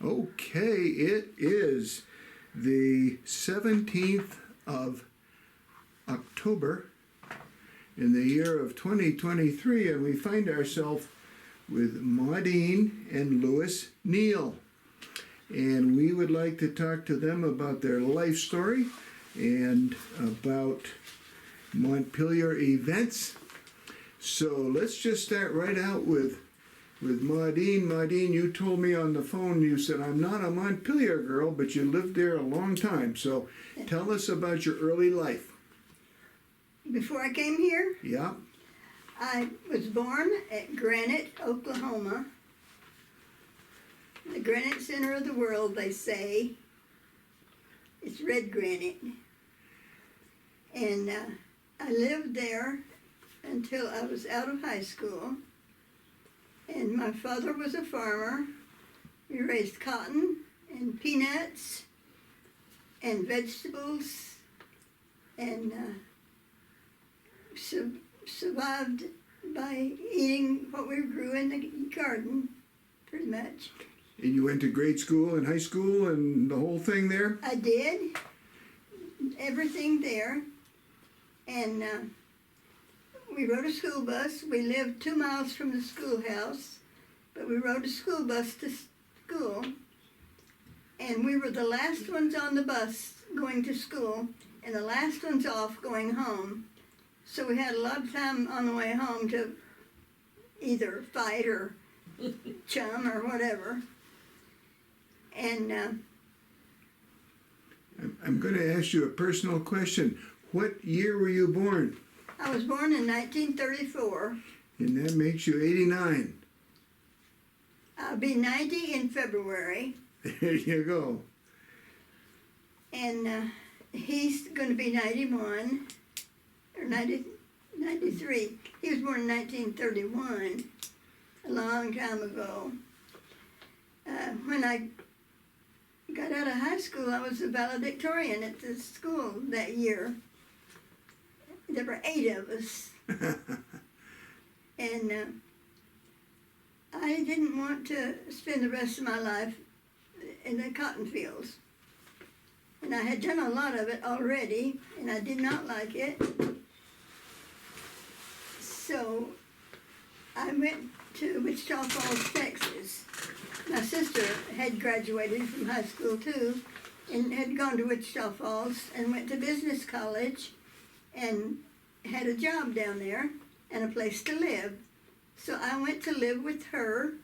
Okay, it is the 17th of October in the year of 2023, and we find ourselves with Maudean and Louis Neal. And we would like to talk to them about their life story and about Montpelier events. So let's just start right out with Maudean. Maudean, you told me on the phone, you said, I'm not a Montpelier girl, but you lived there a long time. So tell us about your early life. Before I came here, Yeah. I was born at Granite, Oklahoma. The granite center of the world, they say. It's red granite. And I lived there until I was out of high school. And my father was a farmer. We raised cotton and peanuts and vegetables and survived by eating what we grew in the garden, pretty much. And you went to grade school and high school and the whole thing there? I did. Everything there. And we rode a school bus. We lived 2 miles from the schoolhouse, but we rode a school bus to school. And we were the last ones on the bus going to school and the last ones off going home. So we had a lot of time on the way home to either fight or chum or whatever. And I'm going to ask you a personal question. What year were you born? I was born in 1934. And that makes you 89. I'll be 90 in February. There you go. And he's going to be 91 or 93. He was born in 1931, a long time ago. When I got out of high school, I was a valedictorian at the school that year. There were 8 of us. And I didn't want to spend the rest of my life in the cotton fields. And I had done a lot of it already, and I did not like it. So I went to Wichita Falls, Texas. My sister had graduated from high school too, and had gone to Wichita Falls and went to business college and had a job down there and a place to live. So I went to live with her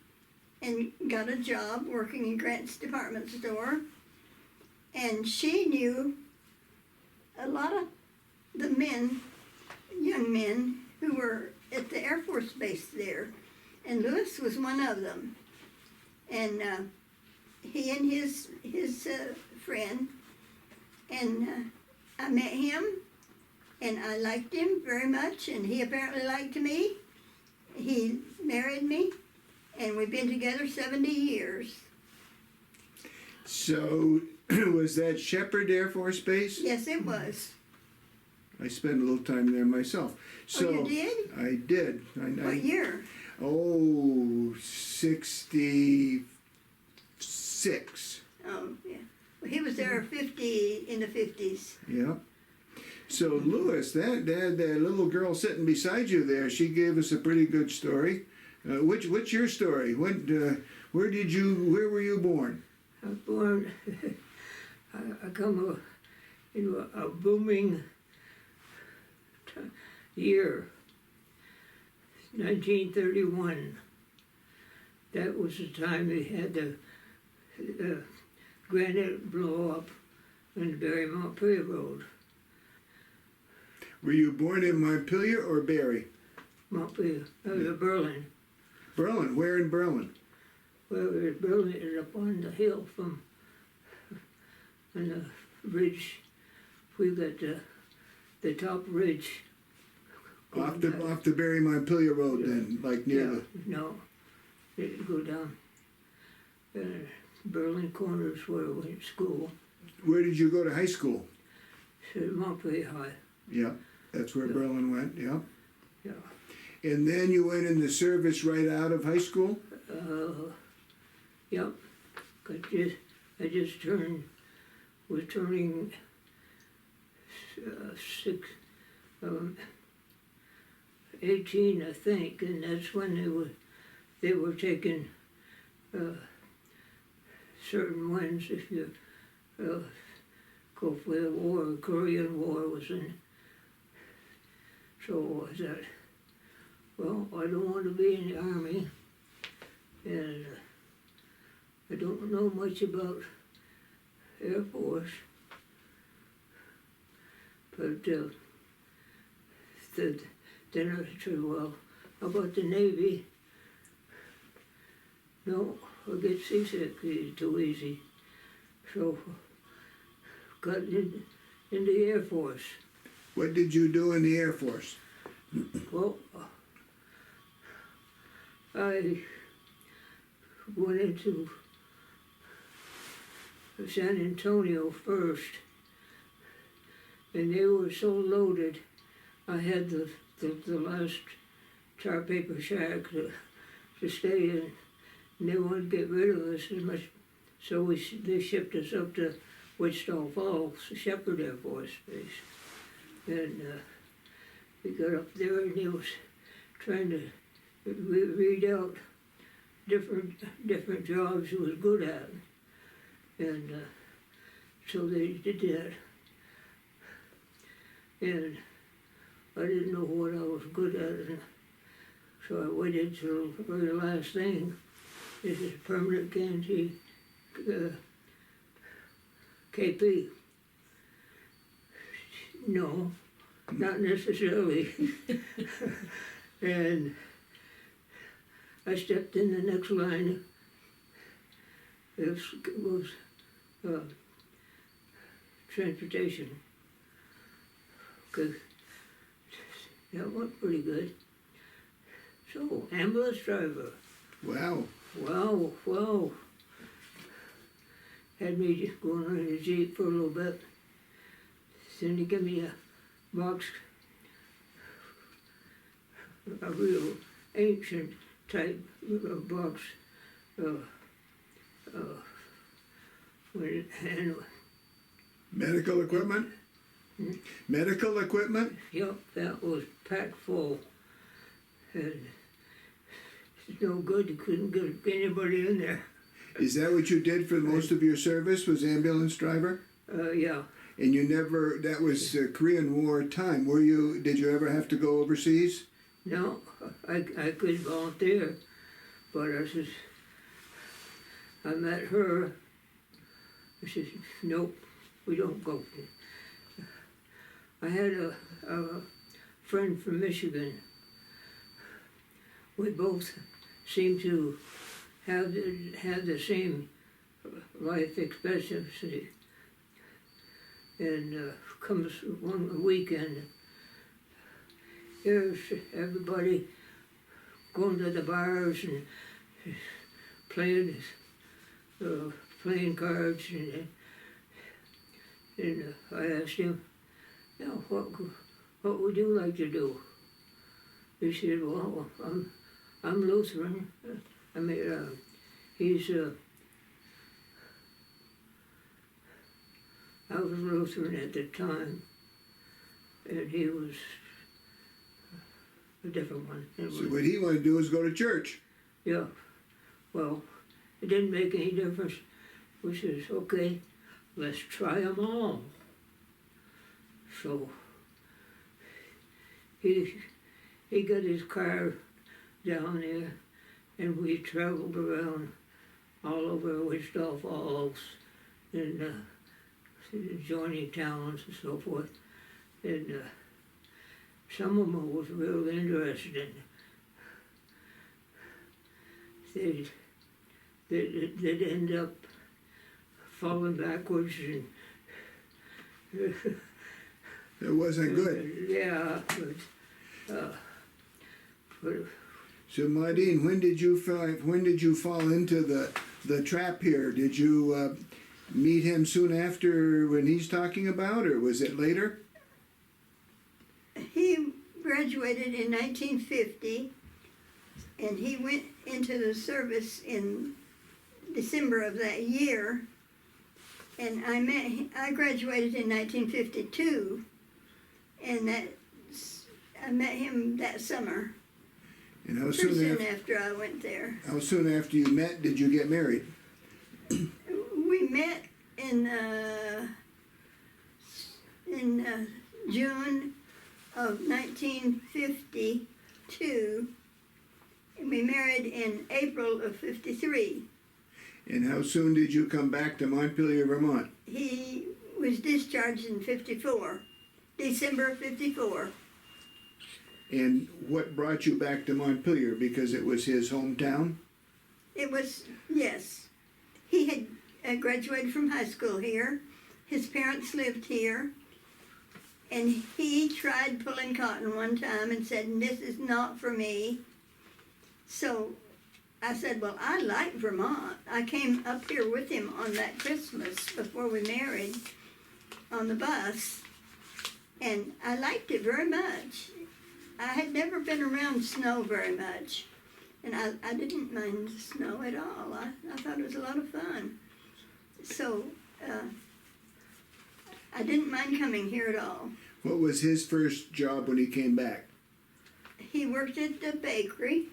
and got a job working in Grant's department store. And she knew a lot of the men, young men, who were at the Air Force Base there. And Louis was one of them. And he and his friend, and I met him, and I liked him very much, and he apparently liked me. He married me, and we've been together 70 years. So, was that Shepherd Air Force Base? Yes, it was. I spent a little time there myself. So, Oh, you did? I did. What year? Oh, 66. Oh, yeah. Well, he was there in the 50s. Yeah. So Louis, that little girl sitting beside you there, she gave us a pretty good story. What's your story? Where were you born? I was born, I come in a booming year, 1931. That was the time they had the granite blow up on the Barry Montpelier Road. Were you born in Montpelier or Barry? Montpelier, Berlin. Berlin. Where in Berlin? Well, Berlin is up on the hill from on the ridge. We got the top ridge. Off the Barry Montpelier Road, yeah. Then, like near the. No, it go down. Berlin Corners where I went to school. Where did you go to high school? Montpelier High. Yeah, that's where Berlin went. Yeah. Yeah. And then you went in the service right out of high school? Yep. I just was turning six, 18, I think, and that's when they were taking certain ones if you go for the war. The Korean War was in. So I thought, well, I don't want to be in the Army, and I don't know much about Air Force, but then I said, well, how about the Navy? No, I get seasick, it's too easy. So got in the Air Force. What did you do in the Air Force? Well, I went into San Antonio first, and they were so loaded, I had the last tar paper shack to stay in, and they wanted to get rid of us as much, so they shipped us up to Wichita Falls, Shepherd Air Force Base, and we got up there, and they was trying to read out different jobs he was good at, and so they did that, and I didn't know what I was good at, and so I waited till the very last thing. This is permanent guarantee, KP. No, not necessarily. And I stepped in the next line. It was transportation. Because that went pretty good. So, ambulance driver. Wow. Wow. Had me just going on in the Jeep for a little bit. Then they give me a box, a real ancient type box. And Medical equipment? Medical equipment? yep, that was packed full. And it's no good, you couldn't get anybody in there. Is that what you did for most of your service, was ambulance driver? Yeah. And you never, that was Korean War time. Did you ever have to go overseas? No, I could volunteer, but I met her. I said, nope, we don't go. I had a friend from Michigan. We both seem to have the same life expectancy. And comes one weekend, here's everybody going to the bars and playing cards, and I asked him, now what would you like to do? He said, well, I'm Lutheran. I mean, he's I was Lutheran at the time, and he was a different one. So what he wanted to do was go to church. Yeah, well, it didn't make any difference. We says, okay, let's try them all. So he got his car down there, and we traveled around all over Wichita Falls and adjoining towns and so forth. And some of them was real interesting. They'd end up falling backwards and It wasn't good. Yeah, but So Maudean, when did you fall into the trap here? Did you meet him soon after when he's talking about, or was it later? He graduated in 1950, and he went into the service in December of that year. And I graduated in 1952, and I met him that summer. And how Pretty soon soon after I went there. how soon after you met did you get married? We met in June of 1952, and we married in April of 53. And how soon did you come back to Montpelier, Vermont? He was discharged in 54, December of 54. And what brought you back to Montpelier? Because it was his hometown? It was, yes. He had graduated from high school here. His parents lived here. And he tried pulling cotton one time and said, "This is not for me." So I said, "Well, I like Vermont." I came up here with him on that Christmas before we married on the bus. And I liked it very much. I had never been around snow very much. And I didn't mind the snow at all. I thought it was a lot of fun. So I didn't mind coming here at all. What was his first job when he came back? He worked at the bakery,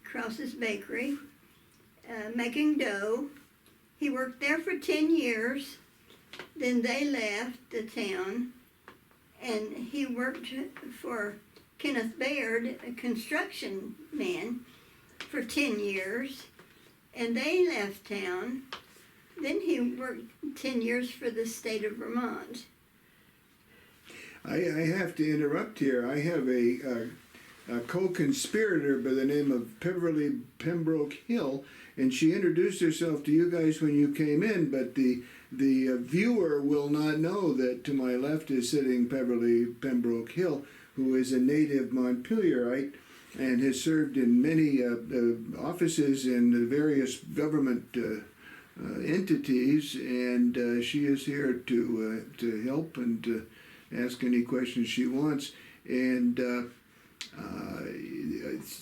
Cross's Bakery, making dough. He worked there for 10 years. Then they left the town, and he worked for Kenneth Baird, a construction man, for 10 years. And they left town. Then he worked 10 years for the state of Vermont. I have to interrupt here. I have a co-conspirator by the name of Beverly Pembroke Hill, and she introduced herself to you guys when you came in, but the viewer will not know that to my left is sitting Beverly Pembroke Hill, who is a native Montpelierite and has served in many offices in the various government entities, and she is here to help and to ask any questions she wants. And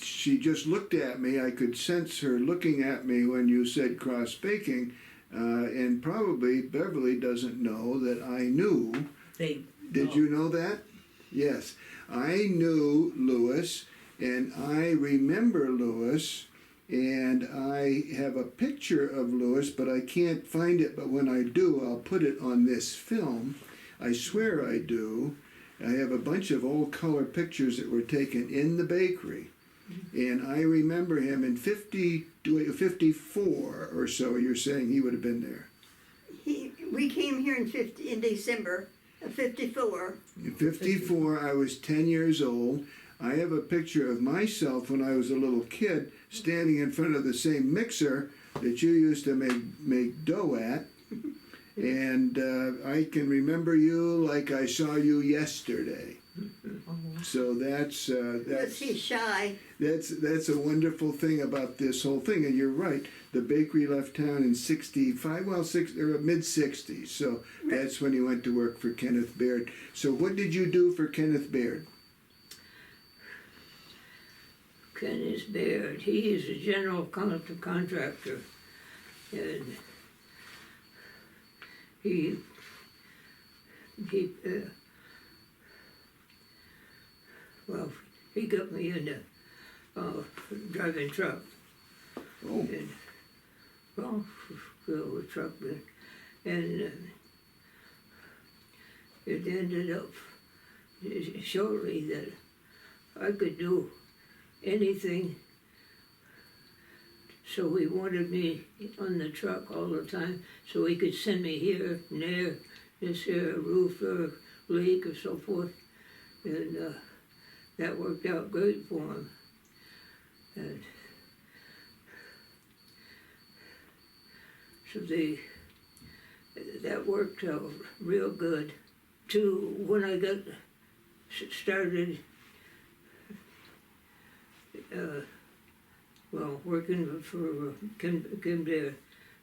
she just looked at me. I could sense her looking at me when you said cross baking, and probably Beverly doesn't know that I knew. Did you know that? Yes. I knew Louis, and I remember Louis, and I have a picture of Louis, but I can't find it. But when I do, I'll put it on this film. I swear I do. I have a bunch of old color pictures that were taken in the bakery. And I remember him in 54 or so. You're saying he would have been there. We came here in December of 54. In 54, I was 10 years old. I have a picture of myself when I was a little kid standing in front of the same mixer that you used to make dough at. And I can remember you like I saw you yesterday. So that's Was he shy? That's a wonderful thing about this whole thing. And you're right. The bakery left town in 65, well, mid-60s. So that's when he went to work for Kenneth Baird. So what did you do for Kenneth Baird? Kenneth Baird, he is a general contractor, and he got me into driving truck. Oh. And, with truck, and it ended up shortly that I could do anything. So he wanted me on the truck all the time, so he could send me here and there, this here roof or leak or so forth, and that worked out great for him. And so that worked out real good. To when I got started, working for Kim Dare,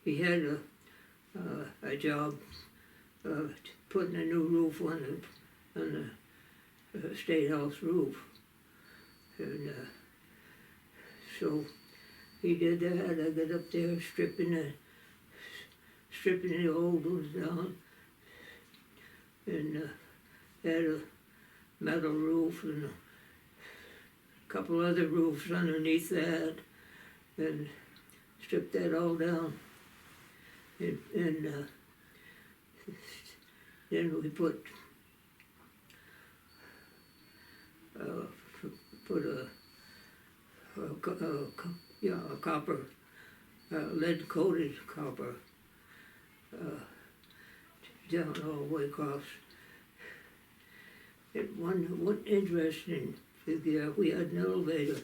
he had a job putting a new roof on the State House roof, and so he did that. I got up there stripping the old ones down, and had a metal roof and a couple other roofs underneath that, and stripped that all down. And then we put a copper, lead coated copper down all the way across. And one interesting thing, we had an elevator,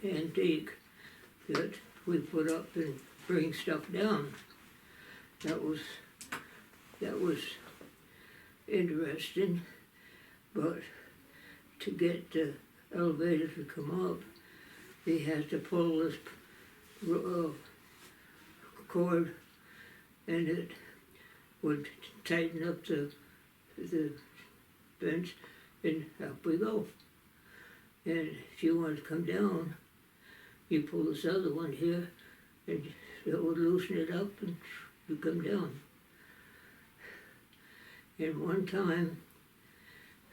antique, that we put up and bring stuff down. That was interesting, but to get the elevator to come up, they had to pull this cord, and it would tighten up the bench, and up we go. And if you want to come down, you pull this other one here, and it would loosen it up, and you come down. And one time,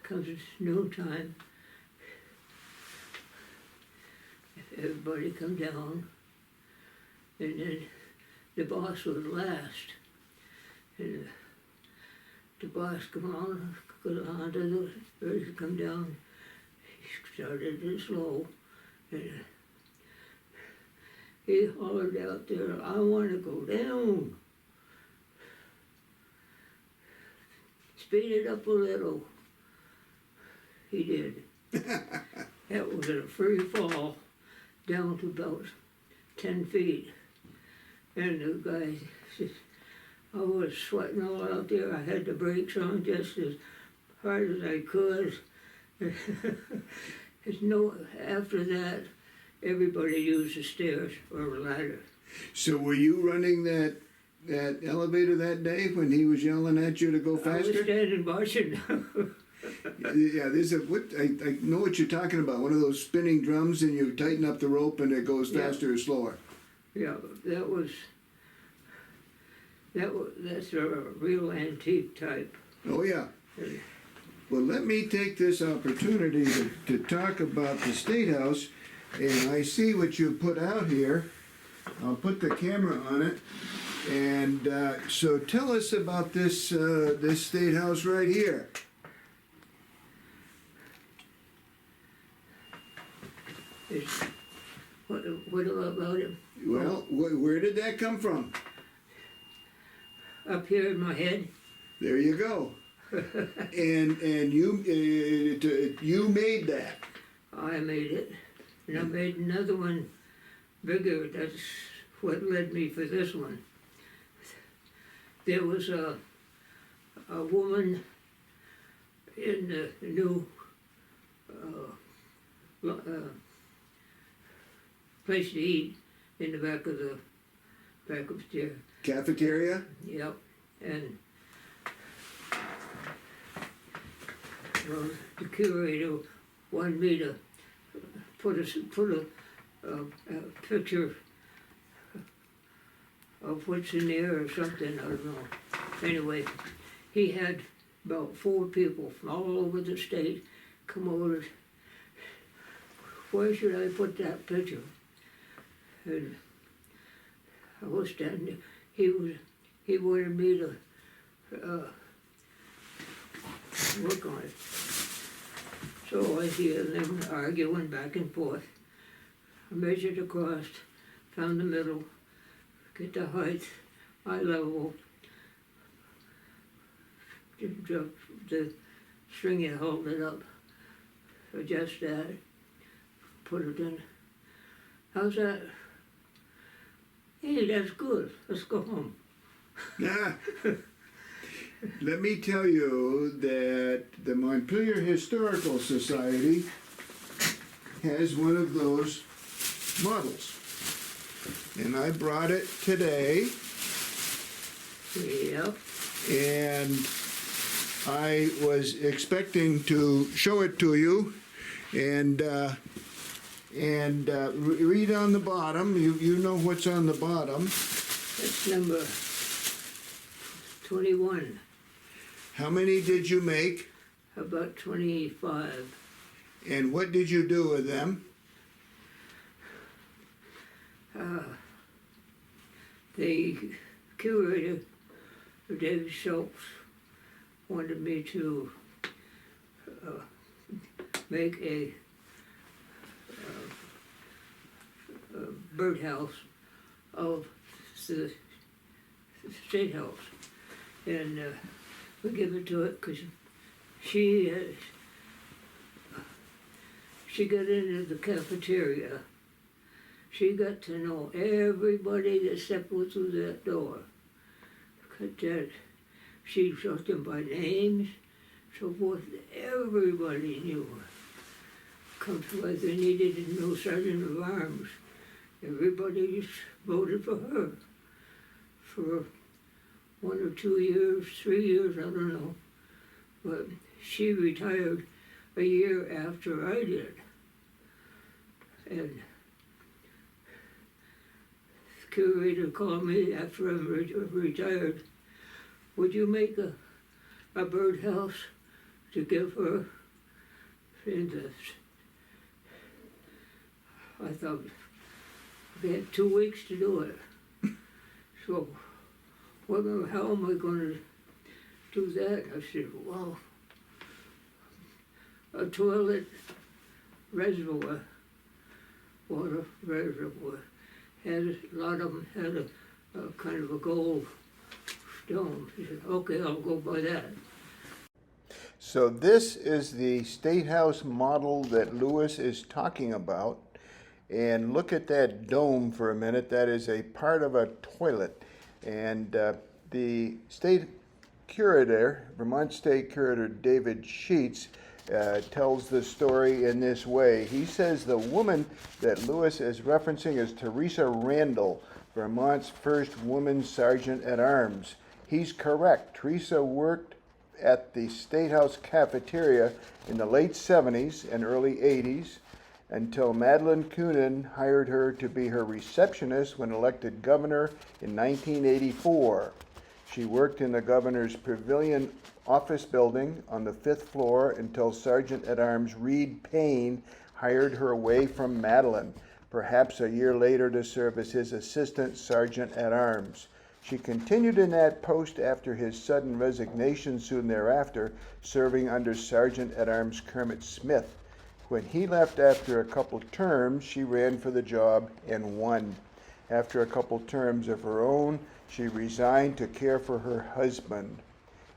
comes noon time, everybody come down, and then the boss was last. And the boss come on to the ready to come down. He started it slow, and he hollered out there, "I want to go down. Speed it up a little." He did. That was a free fall down to about 10 feet. And the guy says, I was sweating all out there. I had the brakes on just as hard as I could. After that, everybody used the stairs or a ladder. So were you running that elevator that day when he was yelling at you to go faster? I was standing watching. Yeah, I know what you're talking about. One of those spinning drums, and you tighten up the rope, and it goes faster or slower. Yeah, that's a real antique type. Oh yeah. Well, let me take this opportunity to talk about the State House, and I see what you put out here. I'll put the camera on it, and so tell us about this State House right here. What about it? Well, where did that come from? Up here in my head. There you go. and you made that. I made it, and I made another one bigger. That's what led me for this one. There was a woman in the new place to eat in the back of the chair. Cafeteria? Yep, and well, the curator wanted me to put a picture of what's in there or something, I don't know. Anyway, he had about 4 people from all over the state come over. Where should I put that picture? And I was standing there. He wanted me to work on it. So I hear them arguing back and forth. I measured across, found the middle, get the height, eye level, the string you hold it up, adjust that, put it in. How's that? Hey, that's good. Let's go home. Yeah. Let me tell you that the Montpelier Historical Society has one of those models. And I brought it today. Yep. And I was expecting to show it to you, and And read on the bottom. You know what's on the bottom. That's number 21. How many did you make? About 25. And what did you do with them? The curator, David Schultz, wanted me to make a birdhouse of the State House. And we give it to it because she got into the cafeteria. She got to know everybody that stepped through that door. She took them by names, so forth. Everybody knew her. Come to whether they needed a new sergeant of arms. Everybody just voted for her for 1 or 2 years, 3 years, I don't know. But she retired a year after I did. And the curator called me after I retired. Would you make a birdhouse to give her? And I thought, we had 2 weeks to do it. So, how am I going to do that? I said, well, a toilet reservoir, water reservoir, a lot of them had a kind of a gold dome. He said, okay, I'll go by that. So this is the State House model that Lewis is talking about. And look at that dome for a minute. That is a part of a toilet. And the state curator, Vermont State Curator David Sheets, tells the story in this way. He says the woman that Lewis is referencing is Teresa Randall, Vermont's first woman sergeant at arms. He's correct. Teresa worked at the State House cafeteria in the late 70s and early 80s until Madeline Kunin hired her to be her receptionist when elected governor in 1984. She worked in the governor's pavilion office building on the 5th floor until Sergeant at Arms Reed Payne hired her away from Madeline, perhaps a year later to serve as his assistant sergeant at arms. She continued in that post after his sudden resignation soon thereafter, serving under Sergeant at Arms Kermit Smith. When he left after a couple terms, she ran for the job and won. After a couple terms of her own, she resigned to care for her husband.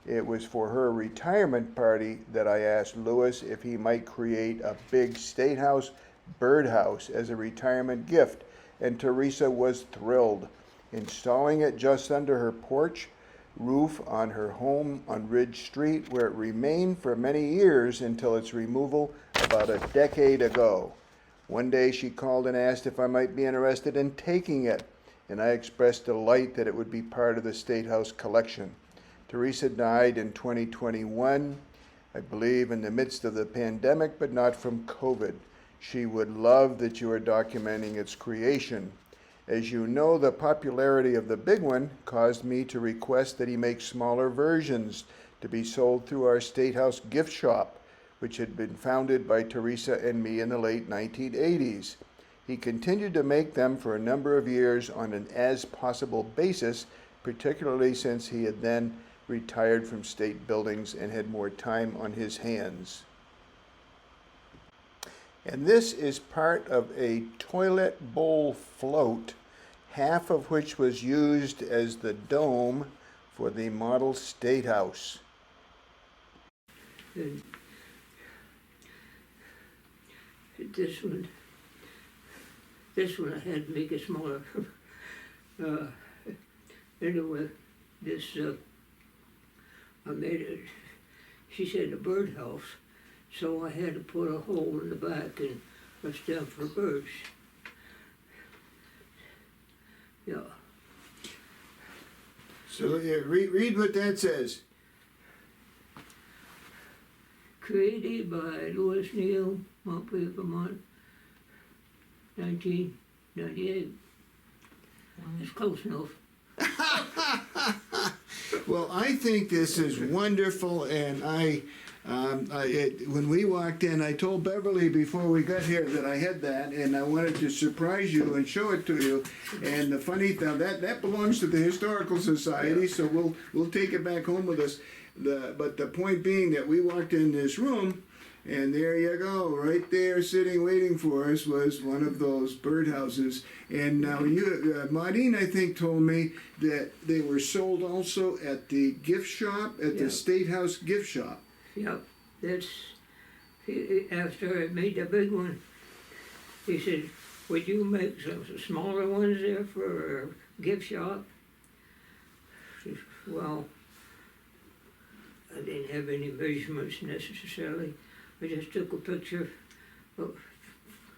It was for her retirement party that I asked Lewis if he might create a big State House birdhouse as a retirement gift, and Teresa was thrilled. Installing it just under her porch roof on her home on Ridge Street, where it remained for many years until its removal about a decade ago. One day she called and asked if I might be interested in taking it, and I expressed delight that it would be part of the State House collection. Teresa died in 2021, I believe in the midst of the pandemic, but not from COVID. She would love that you are documenting its creation. As you know, the popularity of the big one caused me to request that he make smaller versions to be sold through our State House gift shop, which had been founded by Teresa and me in the late 1980s. He continued to make them for a number of years on an as-possible basis, particularly since he had then retired from state buildings and had more time on his hands. And this is part of a toilet bowl float, half of which was used as the dome for the model State House. And this one I had to make it smaller. Anyway, I made it, she said a birdhouse, so I had to put a hole in the back and a stem for birds. Yeah. So read what that says. Created by Louis Neal, Maudean, Vermont. 1998. It's close enough. Well, I think this is wonderful, and when we walked in, I told Beverly before we got here that I had that, and I wanted to surprise you and show it to you. And the funny thing, that belongs to the Historical Society, so we'll take it back home with us. But the point being that we walked in this room, and there you go, right there, sitting waiting for us was one of those birdhouses. And now Maudean, I think, told me that they were sold also at the gift shop, at the State House gift shop. Yep, that's, after I made the big one, he said, would you make some smaller ones there for a gift shop? I said, well, I didn't have any measurements necessarily. I just took a picture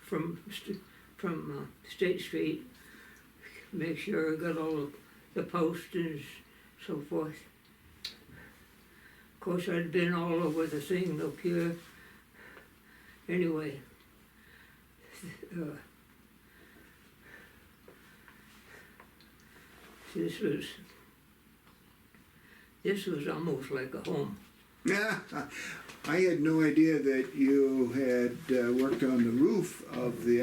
from State Street, make sure I got all the posts and so forth. Of course, I'd been all over the thing up here. Anyway, this was almost like a home. Yeah, I had no idea that you had worked on the roof of the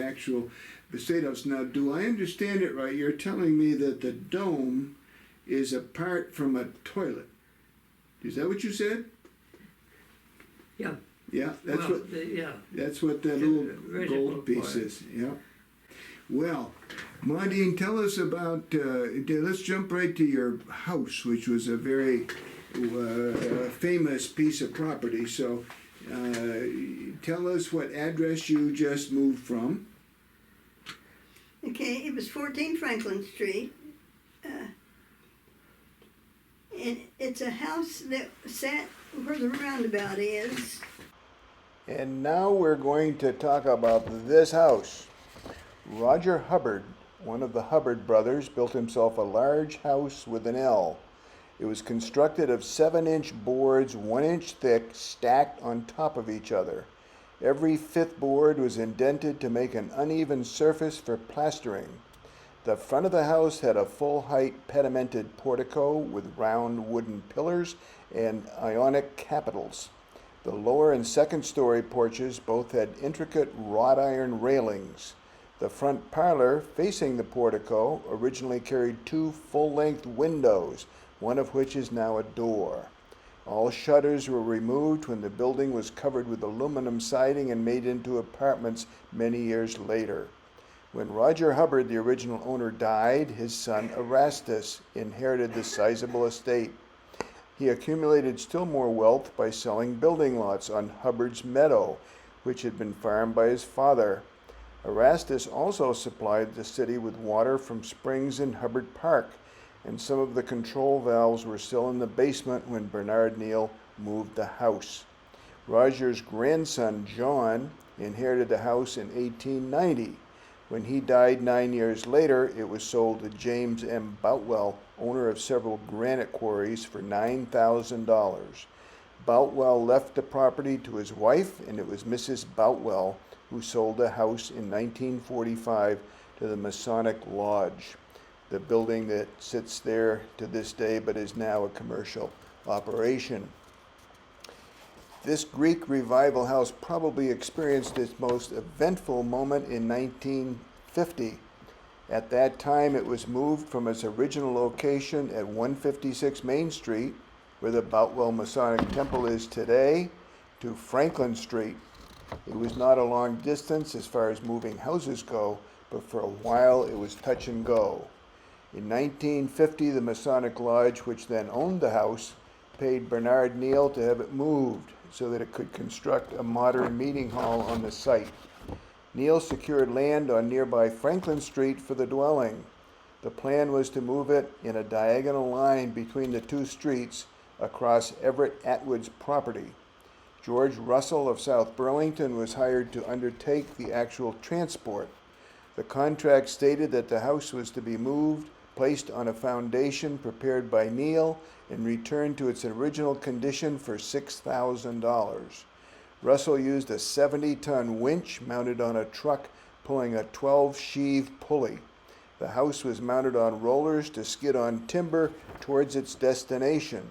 State House. Now, do I understand it right? You're telling me that the dome is apart from a toilet. Is that what you said? Yeah. Yeah, that's Well, what. yeah. That's what that The little reservoir gold piece part. is. Yeah. Well, Maudean, tell us about. Let's jump right to your house, which was a very famous piece of property. So, tell us what address you just moved from. Okay, it was 14 Franklin Street. And it's a house that sat where the roundabout is. And now we're going to talk about this house. Roger Hubbard, one of the Hubbard brothers, built himself a large house with an L. It was constructed of 7-inch boards, 1 inch thick, stacked on top of each other. Every fifth board was indented to make an uneven surface for plastering. The front of the house had a full-height pedimented portico with round wooden pillars and Ionic capitals. The lower and second-story porches both had intricate wrought iron railings. The front parlor, facing the portico, originally carried 2 full-length windows, one of which is now a door. All shutters were removed when the building was covered with aluminum siding and made into apartments many years later. When Roger Hubbard, the original owner, died, his son Erastus inherited the sizable estate. He accumulated still more wealth by selling building lots on Hubbard's Meadow, which had been farmed by his father. Erastus also supplied the city with water from springs in Hubbard Park, and some of the control valves were still in the basement when Bernard Neal moved the house. Roger's grandson, John, inherited the house in 1890. When he died 9 years later, it was sold to James M. Boutwell, owner of several granite quarries, for $9,000. Boutwell left the property to his wife, and it was Mrs. Boutwell who sold the house in 1945 to the Masonic Lodge, the building that sits there to this day but is now a commercial operation. This Greek revival house probably experienced its most eventful moment in 1950. At that time, it was moved from its original location at 156 Main Street, where the Boutwell Masonic Temple is today, to Franklin Street. It was not a long distance as far as moving houses go, but for a while it was touch and go. In 1950, the Masonic Lodge, which then owned the house, paid Bernard Neal to have it moved so that it could construct a modern meeting hall on the site. Neal secured land on nearby Franklin Street for the dwelling. The plan was to move it in a diagonal line between the two streets across Everett Atwood's property. George Russell of South Burlington was hired to undertake the actual transport. The contract stated that the house was to be moved, placed on a foundation prepared by Neal, and returned to its original condition for $6,000. Russell used a 70-ton winch mounted on a truck pulling a 12-sheave pulley. The house was mounted on rollers to skid on timber towards its destination.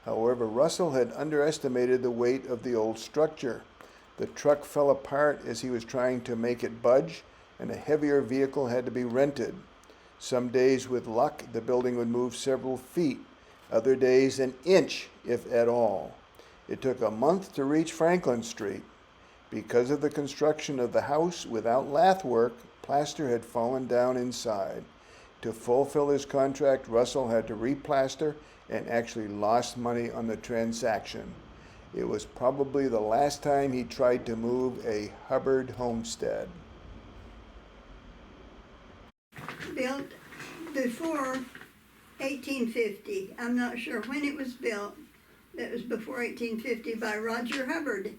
However, Russell had underestimated the weight of the old structure. The truck fell apart as he was trying to make it budge, and a heavier vehicle had to be rented. Some days, with luck, the building would move several feet, other days an inch, if at all. It took a month to reach Franklin Street. Because of the construction of the house without lath work, plaster had fallen down inside. To fulfill his contract, Russell had to replaster and actually lost money on the transaction. It was probably the last time he tried to move a Hubbard homestead. Built before 1850. I'm not sure when it was built. It was before 1850 by Roger Hubbard,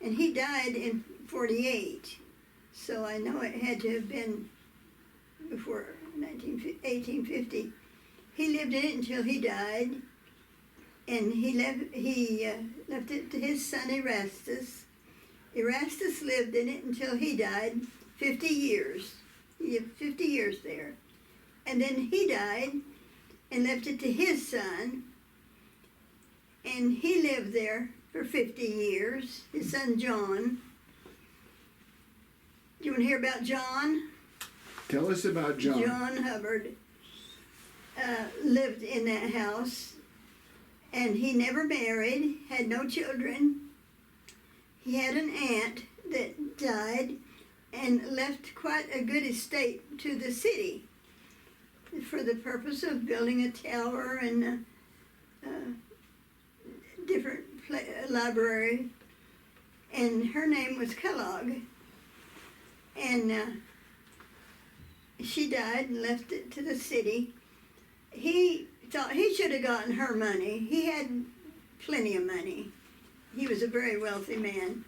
and he died in 48. So I know it had to have been before 1850. He lived in it until he died, and he left it to his son Erastus. Erastus lived in it until he died, 50 years. He lived 50 years there. And then he died and left it to his son, and he lived there for 50 years, his son John. Do you want to hear about John? Tell us about John. John Hubbard lived in that house, and he never married, had no children. He had an aunt that died and left quite a good estate to the city for the purpose of building a tower and different library. And her name was Kellogg. And she died and left it to the city. He thought he should have gotten her money. He had plenty of money. He was a very wealthy man.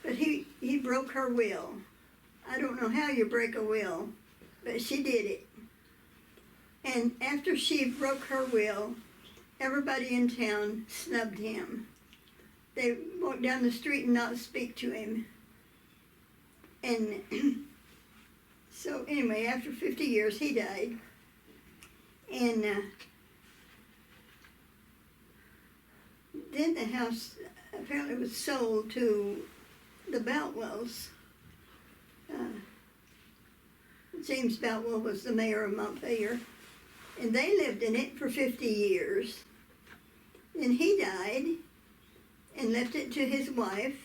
But he broke her will. I don't know how you break a will, but she did it. And after she broke her will, everybody in town snubbed him. They walked down the street and not speak to him. And so anyway, after 50 years, he died. And then the house apparently was sold to the Boutwells. James Boutwell was the mayor of Montpelier, and they lived in it for 50 years. Then he died and left it to his wife,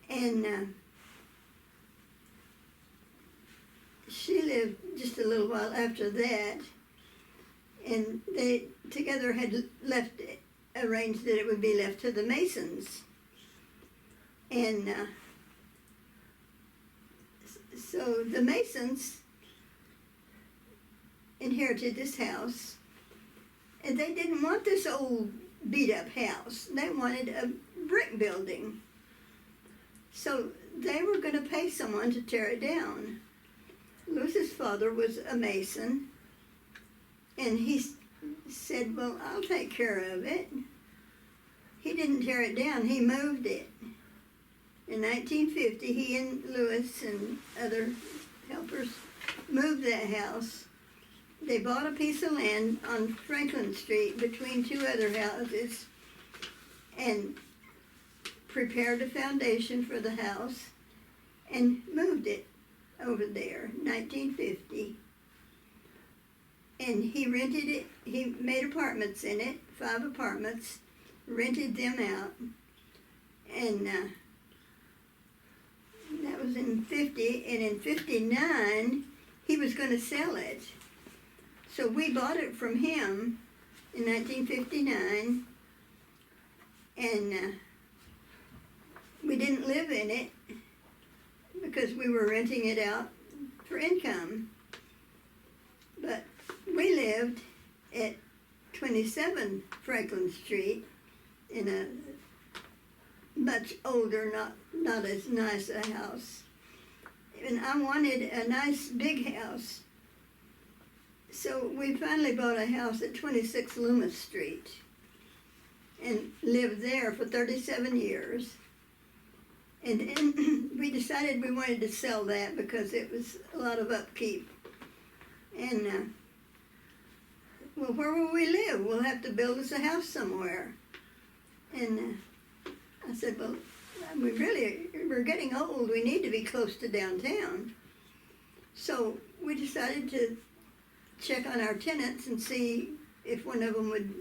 and she lived just a little while after that, and they together had arranged that it would be left to the Masons. And so the Masons inherited this house, and they didn't want this old beat-up house. They wanted a brick building. So they were going to pay someone to tear it down. Lewis's father was a Mason, and he said, well, I'll take care of it. He didn't tear it down, he moved it. In 1950, he and Lewis and other helpers moved that house. They bought a piece of land on Franklin Street between two other houses and prepared a foundation for the house and moved it over there, 1950. And he rented it, he made apartments in it, 5 apartments, rented them out, and that was in 50, and in 59, he was going to sell it. So we bought it from him in 1959, and we didn't live in it because we were renting it out for income. But we lived at 27 Franklin Street in a much older, not as nice a house. And I wanted a nice big house. So we finally bought a house at 26 Loomis Street and lived there for 37 years. And we decided we wanted to sell that because it was a lot of upkeep. And, well, where will we live? We'll have to build us a house somewhere. And I said, well, we're getting old. We need to be close to downtown. So we decided to check on our tenants and see if one of them would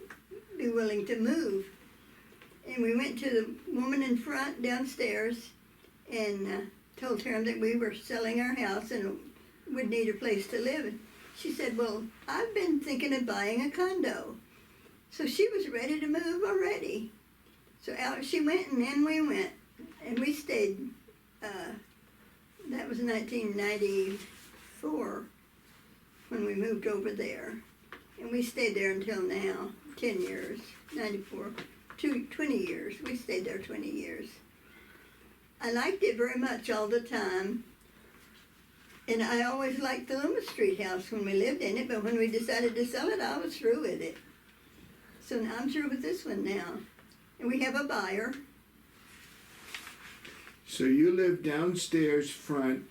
be willing to move. And we went to the woman in front downstairs and told her that we were selling our house and would need a place to live. And she said, well, I've been thinking of buying a condo. So she was ready to move already. So out she went, and then we went. And we stayed, that was 1994 when we moved over there. And we stayed there until now, 10 years, 94, 20 years. We stayed there 20 years. I liked it very much all the time. And I always liked the Loomis Street house when we lived in it, but when we decided to sell it, I was through with it. So now I'm through with this one now. And we have a buyer. So you live downstairs front,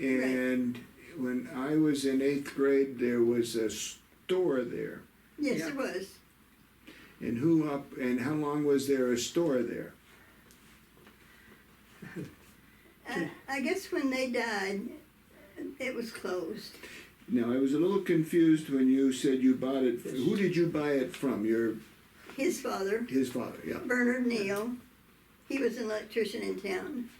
and when I was in 8th grade, there was a store there. Yes, Yeah. there was. And how long was there a store there? I guess when they died, it was closed. Now, I was a little confused when you said you bought it. Who did you buy it from? His father, His father, yeah. Bernard Neal, he was an electrician in town.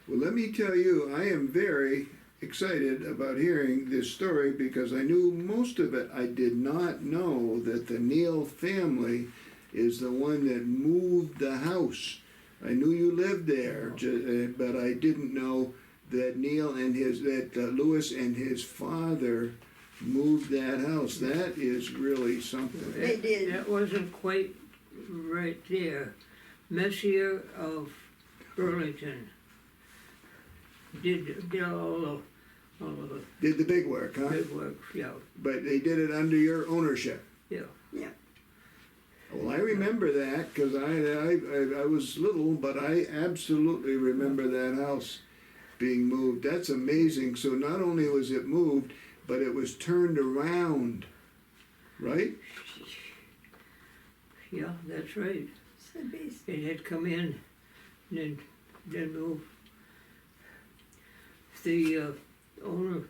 Well, let me tell you, I am very excited about hearing this story because I knew most of it. I did not know that the Neal family is the one that moved the house. I knew you lived there, but I didn't know that Lewis and his father moved that house. That is really something. They did. That wasn't quite right there. Messier of Burlington did all of the Did the big work, huh? good work, yeah, But they did it under your ownership. yeah. Yeah. Well, I remember that because I was little, but I absolutely remember that house being moved. That's amazing. So not only was it moved, but it was turned around, right? Yeah, that's right. Should be. It had come in, and then moved. The owner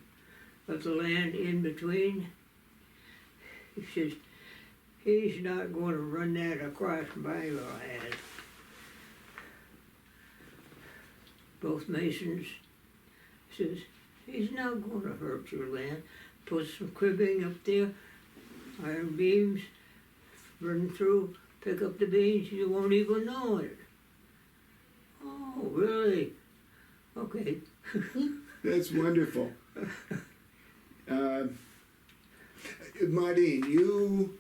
of the land in between, he says, he's not going to run that across my land. Both Masons says, he's not going to hurt your land. Put some cribbing up there, iron beams, run through, pick up the beams, you won't even know it. Oh, really? Okay. That's wonderful. Maudean,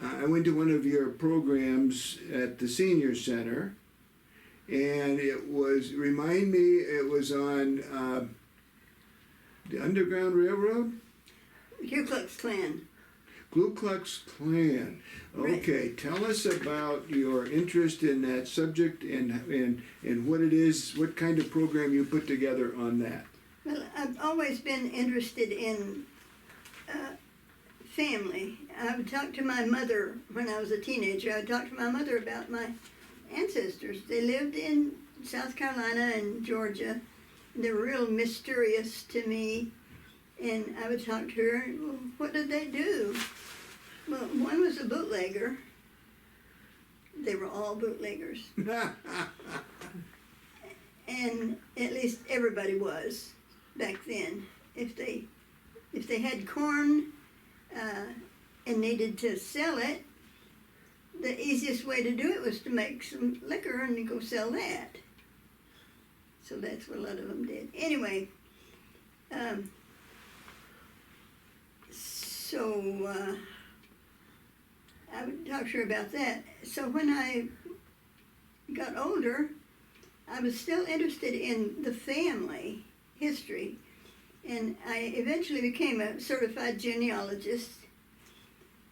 I went to one of your programs at the senior center, and it was on the Underground Railroad? Ku Klux Klan. Ku Klux Klan. Okay, tell us about your interest in that subject and what it is, what kind of program you put together on that. Well, I've always been interested in family. I would talk to my mother when I was a teenager. I would talk to my mother about my ancestors. They lived in South Carolina and Georgia. They were real mysterious to me. And I would talk to her, well, what did they do? Well, one was a bootlegger. They were all bootleggers. And at least everybody was back then. If they had corn and needed to sell it, the easiest way to do it was to make some liquor and go sell that. So that's what a lot of them did. Anyway, so I would talk to her about that. So when I got older, I was still interested in the family history, and I eventually became a certified genealogist.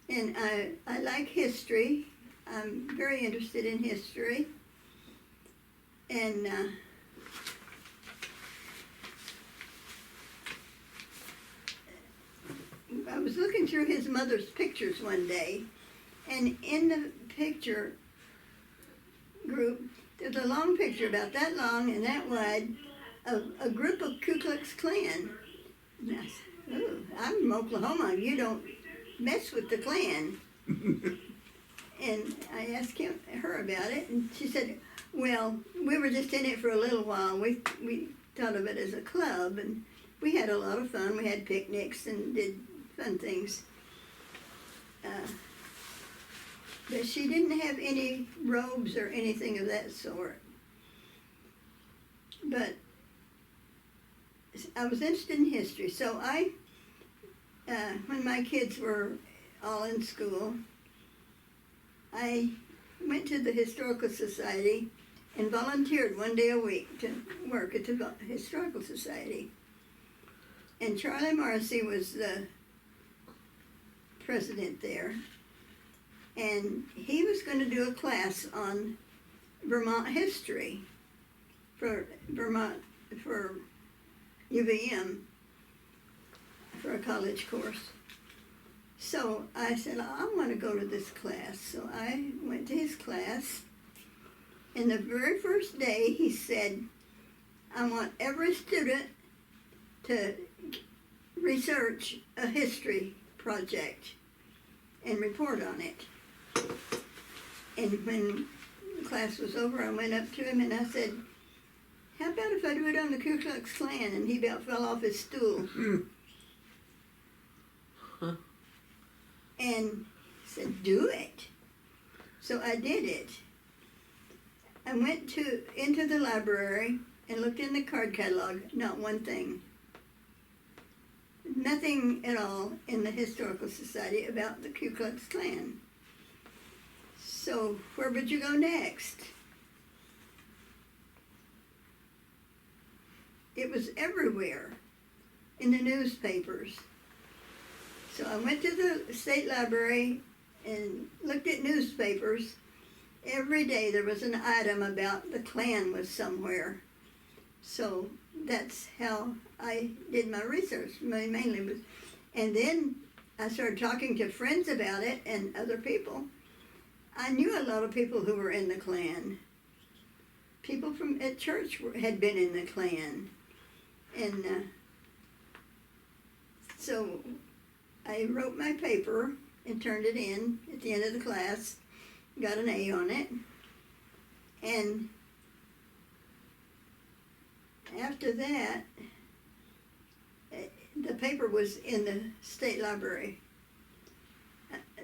And I like history. I'm very interested in history. And I was looking through his mother's pictures one day, and in the picture group, there's a long picture about that long and that wide of a group of Ku Klux Klan. And I said, oh, I'm from Oklahoma. You don't mess with the Klan. And I asked her about it, and she said, well, we were just in it for a little while. We thought of it as a club, and we had a lot of fun. We had picnics and did fun things. But she didn't have any robes or anything of that sort. But I was interested in history, so I, when my kids were all in school, I went to the Historical Society and volunteered one day a week to work at the Historical Society. And Charlie Morrissey was the president there. And he was going to do a class on Vermont history for UVM, for a college course. So I said, I want to go to this class. So I went to his class, and the very first day he said, I want every student to research a history project and report on it. And when the class was over, I went up to him and I said, how about if I do it on the Ku Klux Klan? And he about fell off his stool. And he said, do it. So I did it. I went into the library and looked in the card catalog, not one thing. Nothing at all in the Historical Society about the Ku Klux Klan. So where would you go next? It was everywhere in the newspapers. So I went to the state library and looked at newspapers. Every day there was an item about the Klan was somewhere. So that's how I did my research, mainly was. And then I started talking to friends about it and other people. I knew a lot of people who were in the Klan. People at church had been in the Klan. And so I wrote my paper and turned it in at the end of the class, got an A on it, and after that, the paper was in the state library.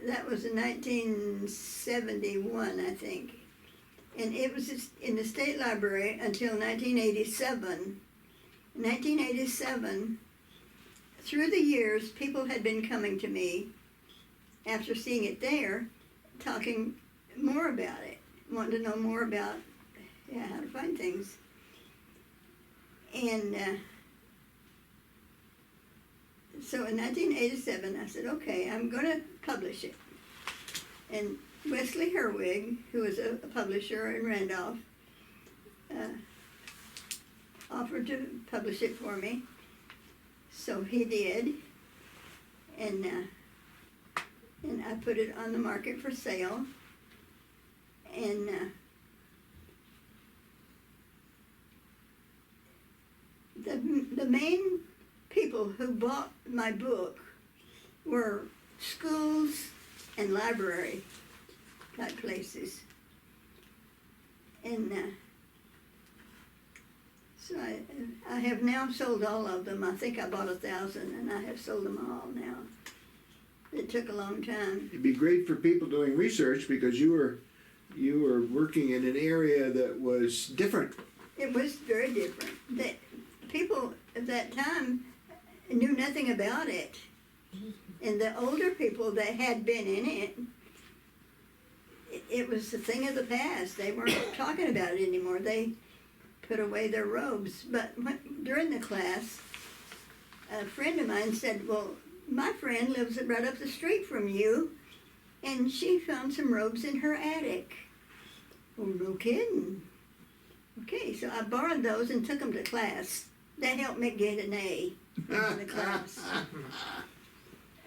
That was in 1971, I think. And it was in the state library until 1987. In 1987, through the years, people had been coming to me after seeing it there, talking more about it, wanting to know more about how to find things. And so in 1987, I said, okay, I'm going to publish it. And Wesley Herwig, who was a publisher in Randolph, offered to publish it for me. So he did, and I put it on the market for sale. And the main people who bought my book were schools and library type places. And so I have now sold all of them. I think I bought 1,000 and I have sold them all now. It took a long time. It'd be great for people doing research because you were working in an area that was different. It was very different. People at that time knew nothing about it. And the older people that had been in it, it was a thing of the past. They weren't talking about it anymore. They put away their robes. But during the class, a friend of mine said, well, my friend lives right up the street from you, and she found some robes in her attic. Oh, no kidding. Okay, so I borrowed those and took them to class. That helped me get an A in the class.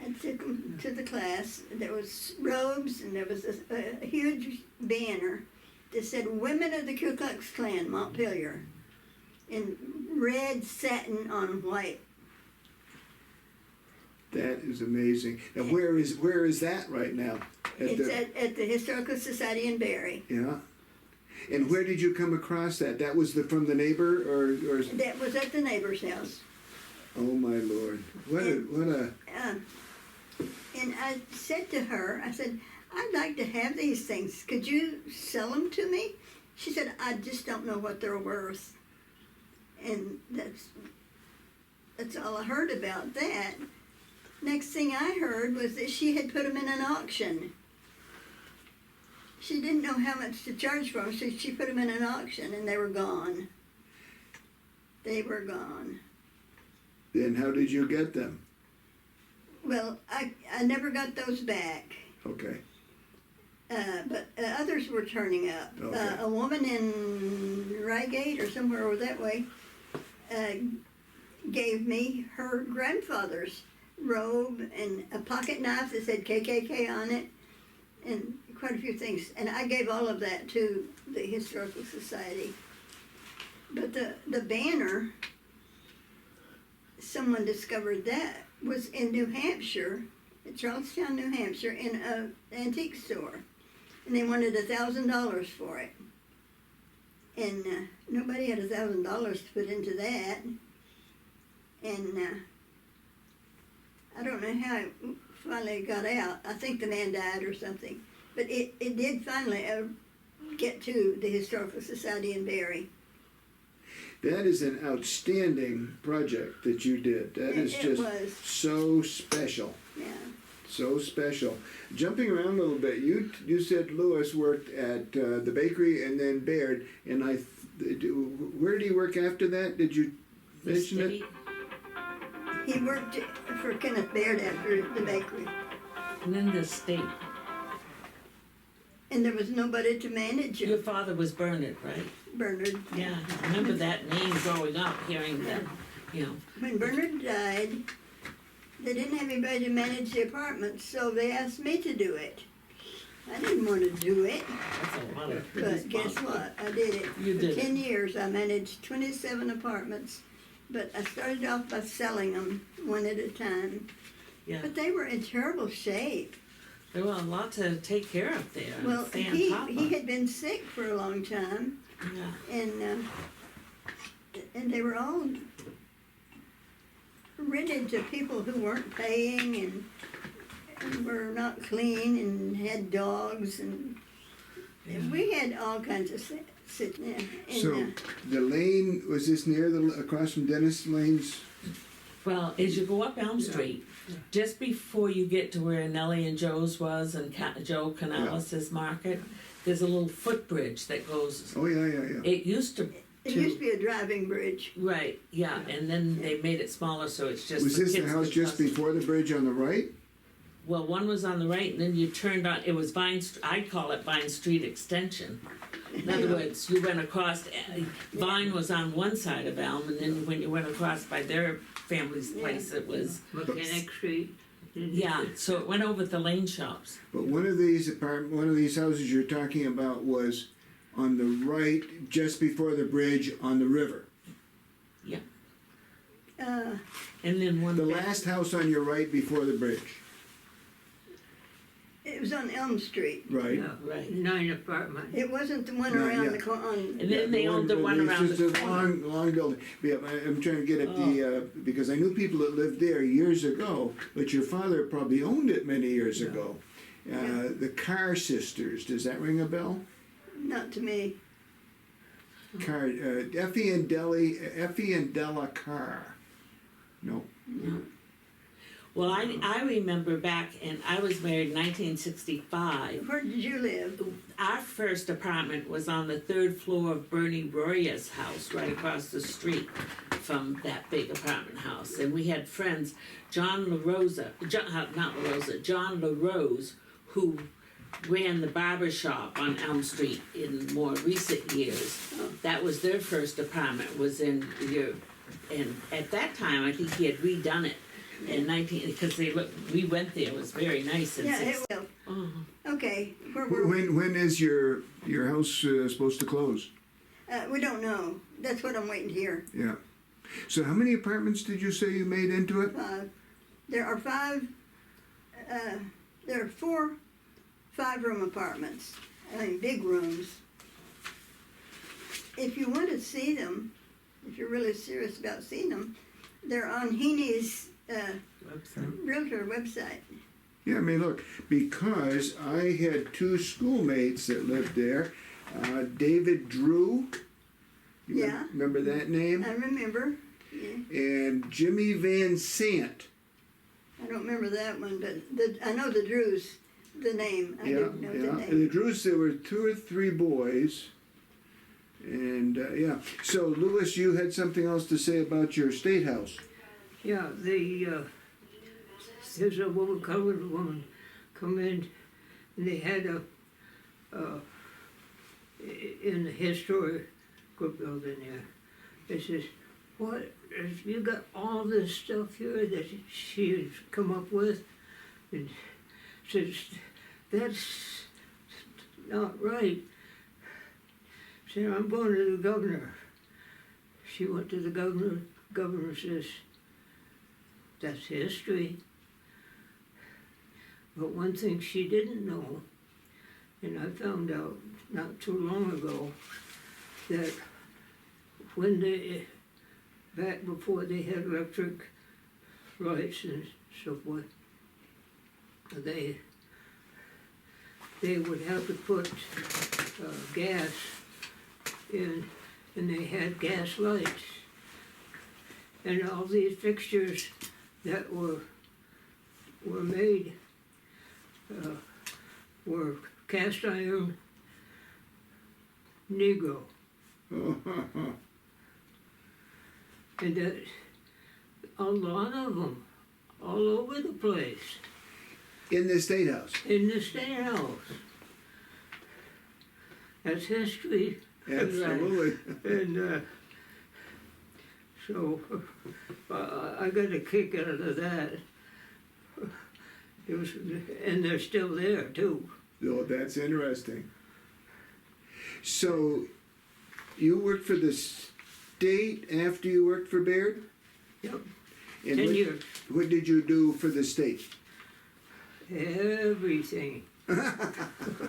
I took them to the class. There was robes and there was a huge banner that said "Women of the Ku Klux Klan, Montpelier," in red satin on white. That is amazing. And where is that right now? At the Historical Society in Barry. Yeah. And where did you come across that? That was from the neighbor, or? That was at the neighbor's house. Oh my Lord! What a And I said to her, I said, "I'd like to have these things. Could you sell them to me?" She said, "I just don't know what they're worth." And that's all I heard about that. Next thing I heard was that she had put them in an auction. She didn't know how much to charge for them, so she put them in an auction, and they were gone. They were gone. Then how did you get them? Well, I never got those back. Okay. But others were turning up. Okay. A woman in Reigate or somewhere over that way gave me her grandfather's robe and a pocket knife that said KKK on it, and quite a few things. And I gave all of that to the Historical Society. But the banner, someone discovered that was in New Hampshire, in Charlestown, New Hampshire, in an antique store. And they wanted $1,000 for it. And nobody had $1,000 to put into that. And I don't know how it finally got out. I think the man died or something. But it did finally get to the Historical Society in Barry. That is an outstanding project that you did. That is just so special. Yeah. So special. Jumping around a little bit, you said Lewis worked at the bakery and then Baird, and where did he work after that? Did you mention it? He worked for Kenneth Baird after the bakery. And then the state. And there was nobody to manage Your it. father was Bernard, right? Bernard. Yeah, I remember that name growing up, hearing that, you know. When Bernard died, they didn't have anybody to manage the apartments, so they asked me to do it. I didn't want to do it, That's a lot of but guess what? I did it. You For did it. 10 years, I managed 27 apartments, but I started off by selling them one at a time. Yeah, But they were in terrible shape. there were a lot to take care of there. and Well, stay on he top of. had been sick for a long time, Yeah, and they were all rented to people who weren't paying and were not clean and had dogs and we had all kinds of sitting there. So the lane, was this near across from Dennis Lane's? well, as you go up Elm Street, just before you get to where Nellie and Joe's was and Joe Canales' market, there's a little footbridge that goes, Oh yeah. it used to, It used to be a driving bridge. right, yeah, and then they made it smaller, so it's just Was for this the kids house to just cross. before the bridge on the right? Well, one was on the right, and then you turned on, it was I'd call it Vine Street Extension. In other words, you went across, Vine was on one side of Elm, and then when you went across by their family's place, it was, Mechanic Street. yeah, so it went over the lane shops. But one of these houses you're talking about was on the right, just before the bridge on the river. And then one The back, last house on your right before the bridge, It was on Elm Street. right? Yeah, Right. 9 apartments. It wasn't the one No, around yeah. the corner. and then they owned the one it's around just the a corner. long building. Yeah, I'm trying to get at because I knew people that lived there years ago, but your father probably owned it many years ago. The Carr sisters, does that ring a bell? Not to me. Carr, Effie and Della Carr. No. Well, I remember back, and I was married in 1965. Where did you live? Our first apartment was on the 3rd floor of Bernie Roya's house, right across the street from that big apartment house. And we had friends, John LaRose, who ran the barber shop on Elm Street in more recent years. That was their first apartment, was in your, and at that time, I think he had redone it in 19, because we went there, it was very nice in Yeah, it six. will. Oh, Okay, where were we? When is your house supposed to close? We don't know. That's what I'm waiting to hear. Yeah. So how many apartments did you say you made into it? There are four 5-room apartments. I mean, big rooms. If you want to see them, if you're really serious about seeing them, they're on Heaney's website. realtor website. Yeah, I mean, look, because I had 2 schoolmates that lived there. David Drew. You Yeah. Remember that name? I remember. Yeah. And Jimmy Van Sant. I don't remember that one, but I know the Drews, the name. I Yeah, didn't know the yeah. name. And the Drews, there were 2 or 3 boys. And, yeah. So, Louis, you had something else to say about your state house. Yeah, there's a woman, colored woman, come in, and they had in the historic building there. They says, "What? You got all this stuff here that she has come up with?" And says, "That's not right." Said, "I'm going to the governor." She went to the governor. Governor says, "That's history." But one thing she didn't know, and I found out not too long ago, that when back before they had electric lights and so forth, they would have to put gas in, and they had gas lights. And all these fixtures that were made were cast iron Negro. And that a lot of them, all over the place, In the state house. in the state house. That's history. Absolutely. And so I got a kick out of that. It was, and they're still there too. Oh, that's interesting. So, you worked for the state after you worked for Baird? Yep, And 10 what, years. What did you do for the state? Everything.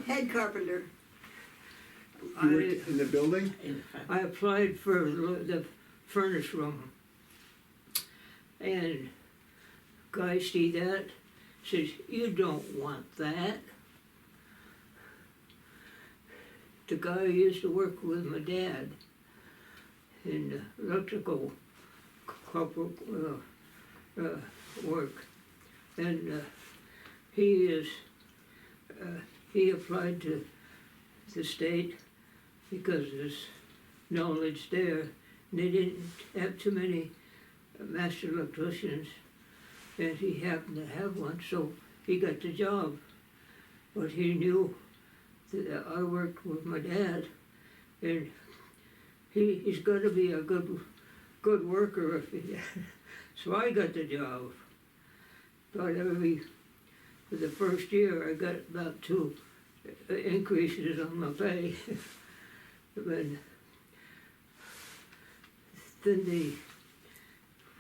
Head carpenter. You worked in the building? I applied for the furnace room. And guy see that, says, "You don't want that." The guy used to work with my dad in electrical corporal work. And he applied to the state because there's knowledge there. And they didn't have too many master electricians, and he happened to have one, so he got the job. But he knew that I worked with my dad, and he's got to be a good worker. If he, so I got the job. But for the first year, I got about 2 increases on my pay. But then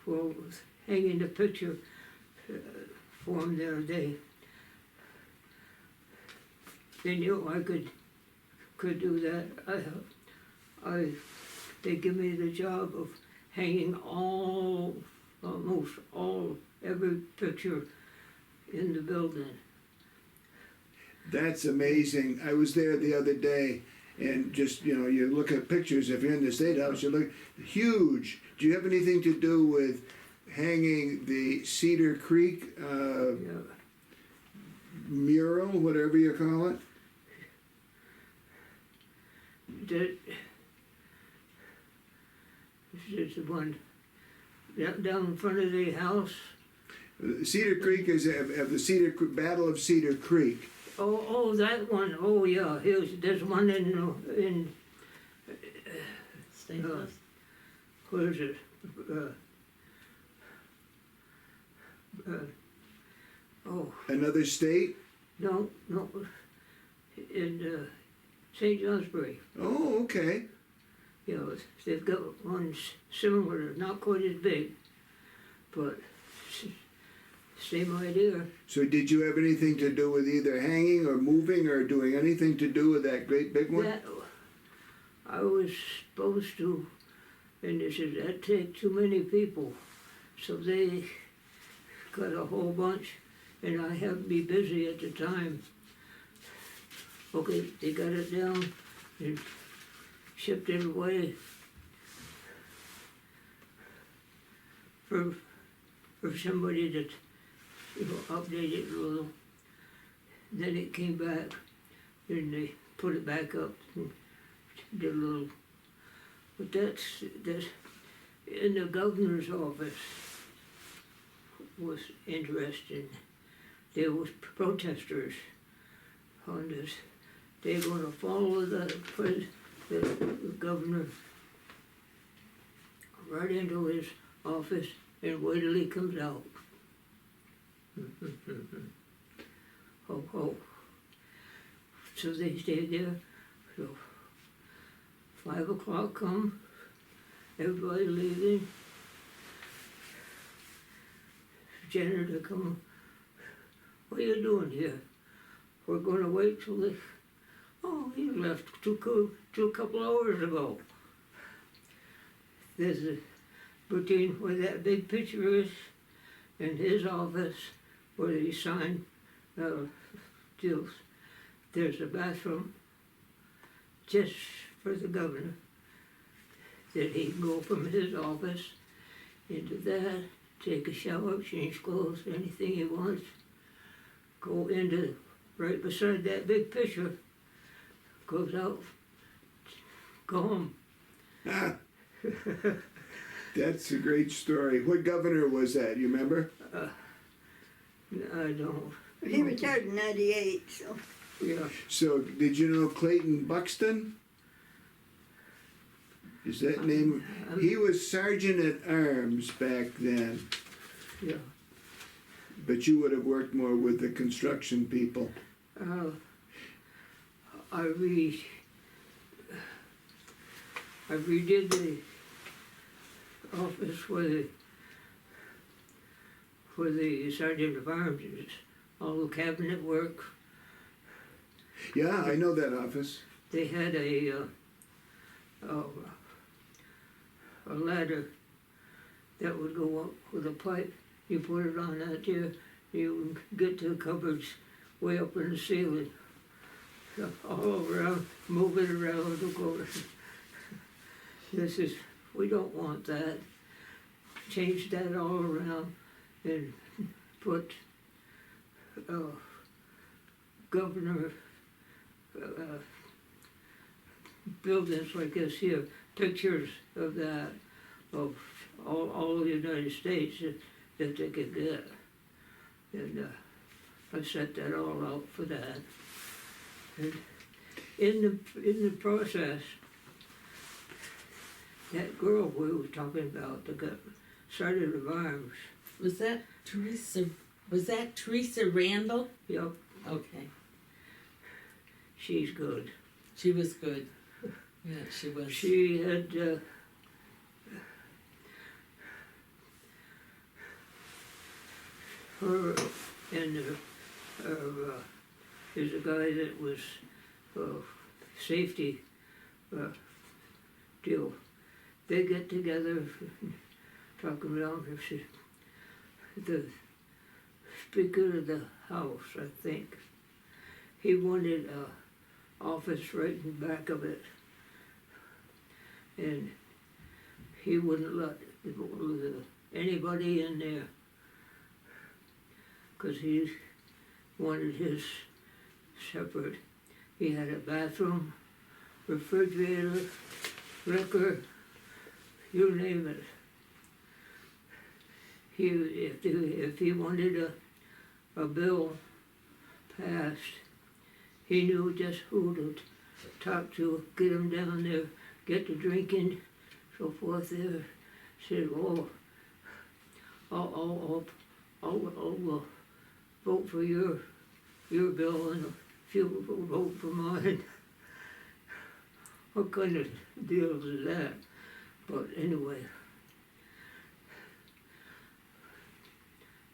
was hanging the picture for him there. They knew I could do that. They give me the job of hanging almost every picture in the building. That's amazing. I was there the other day, and just, you look at pictures, if you're in the State House, you look huge. Do you have anything to do with hanging the Cedar Creek Yeah. mural, whatever you call it? That is the one down in front of the house. Cedar Creek is of the Battle of Cedar Creek. Oh, that one. Oh, yeah, there's one in, Stay close. where is it? Oh, Another state? no, in St. Johnsbury. Oh, okay. You know, they've got ones similar, not quite as big, but same idea. So did you have anything to do with either hanging or moving or doing anything to do with that great big one? That, I was supposed to, and they said that'd take too many people, so they got a whole bunch, and I happened to be busy at the time. Okay, they got it down and shipped it away for somebody that, you know, updated it a little. Then it came back and they put it back up and did a little. But that's in the governor's office was interesting. There was protesters on this. They're gonna follow the governor right into his office and wait till he comes out. Ho, ho. So they stayed there. So 5 o'clock come, everybody leaving. Janitor come, what are you doing here? We're gonna wait till they, oh, he left a couple hours ago. There's a, between where that big picture is and his office, where he signed deals, there's a bathroom just for the governor, that he can go from his office into that, take a shower, change clothes, anything he wants, go into, right beside that big picture, goes out, go home. Ah, that's a great story. What governor was that, you remember? I don't. He retired in '98, so. Yeah, So did you know Clayton Buxton? Is that name? He was sergeant at arms back then, yeah. but you would have worked more with the construction people. I redid the office where the sergeant of arms is, all the cabinet work. Yeah, I know that office. They had a ladder that would go up with a pipe. You put it on that there, you would get to the cupboards way up in the ceiling. All around, move it around, it'll go. This is, we don't want that. Change that all around and put governor buildings like this here, pictures of that, of all the United States that they could get. And I set that all out for that. And in the process, that girl we were talking about, the sergeant of arms, Was that Teresa Randall? yep, Okay, she's good. she was good. Yeah, she was. She had her and there's a guy that was safety deal. They get together, talking around. The Speaker of the House, I think, he wanted a office right in the back of it, and he wouldn't let anybody in there, because he wanted his separate. He had a bathroom, refrigerator, liquor, you name it. If he wanted a bill passed, he knew just who to talk to, get him down there, get the drinking, so forth there. Said, oh, I'll vote for your bill and if you vote for mine. What kind of deal is that? But anyway,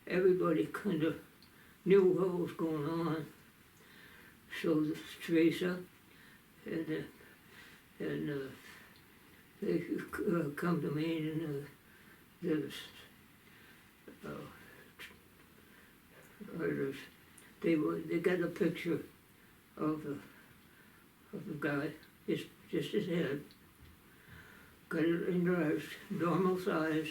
everybody kind of knew what was going on. So Teresa and they come to me and there's they got a picture of the guy, just his head. Got it enlarged, normal size.